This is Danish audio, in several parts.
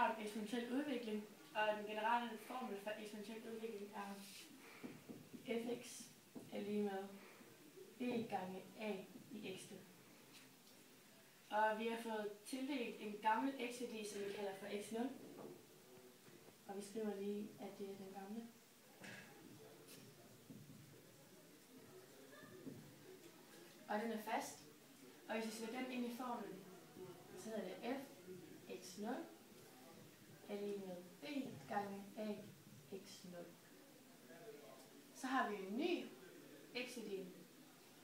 har en eksponentiel udvikling, og den generelle formel for eksponentiel udvikling er fx er lige med b gange a i x. Og vi har fået tildelt en gammel x-værdi, som vi kalder for x0. Og vi skriver lige, at det er den gamle. Og den er fast. Og hvis vi sætter den ind i formlen, så hedder det f x0 er lige med b gange a x0. Så har vi en ny x-værdi.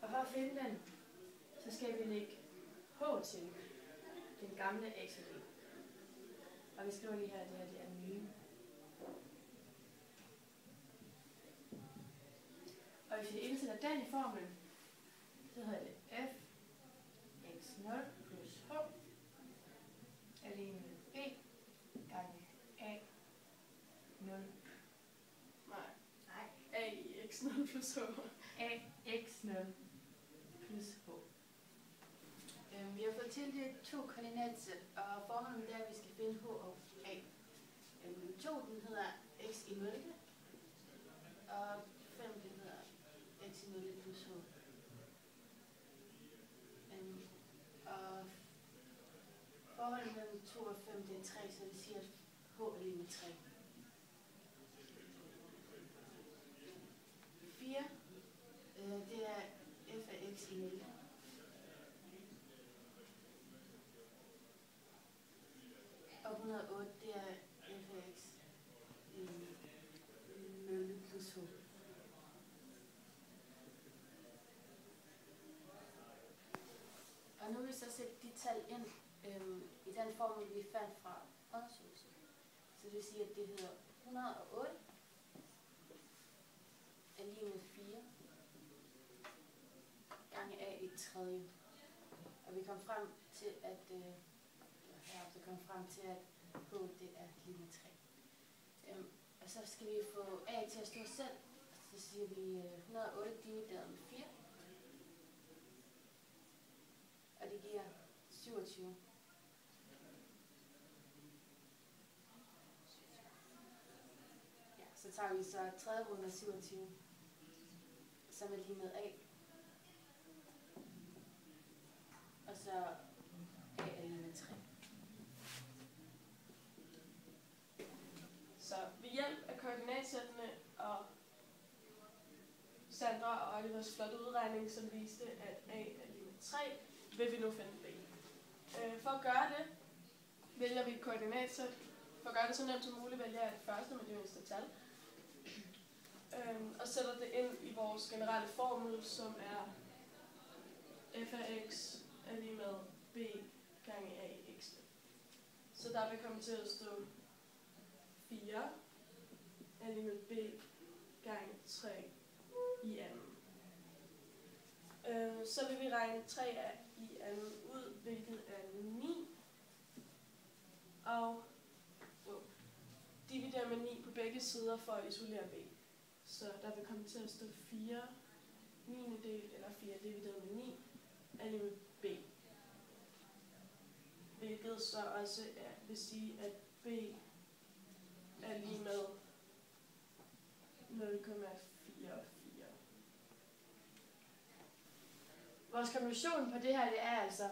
Og for at finde den, så skal vi lægge h til den gamle x-værdi. Og vi skriver lige her, at det her det er den nye. Og hvis vi indsætter den i formlen, så hedder det f x0 plus h er lige med b gange a 0. Nej. A i x0 plus h. A x0 plus h. Vi har fået tildelt 2 koordinatsæt, og forholdet er, at vi skal finde h og a. 2 den hedder x i 0, og 5 den hedder x i 0 plus h. Og forholdet mellem 2 og 5 det er 3, så det siger, at h er lige med 3. 4 det er f af x i 0. Og 108 det er f af x i 0 plus h. Og nu vil vi så sætte de tal ind i den formel, vi fandt fra undersøgelsen. Så det vil sige, at det hedder 108 er lige med 4 gange a i tredje. Og vi kom frem til, at h det er lige med 3. Og så skal vi få a til at stå selv. Så siger vi 108 divideret med 4. Og det giver 27. Ja, så tager vi så tredje runde af 27, som er lige med a. Og så a er lige med 3. Så ved hjælp af koordinatsættene og Sandra og Olivers flotte udregning, som viste, at a er lige med 3, vil vi nu finde b. For at gøre det, vælger vi et koordinatsæt. For at gøre det så nemt som muligt, vælger jeg det første med det mindste tal. Og sætter det ind i vores generelle formel, som er f af x er lige med b gange a i x. Så der vil komme til at stå 4 er lige med b gange 3 i anden. Så vil vi regne 3 i anden ud, hvilket er 9. Og dividere med 9 på begge sider for at isolere b. Så der vil komme til at stå 4 niendedel, eller 4 divideret med 9, er lige med b. Hvilket så også vil sige, at b er lige med 0,44. Vores konklusion på det her, det er altså,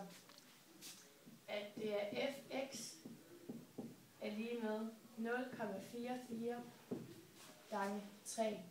at det er fx er lige med 0,44 gange 3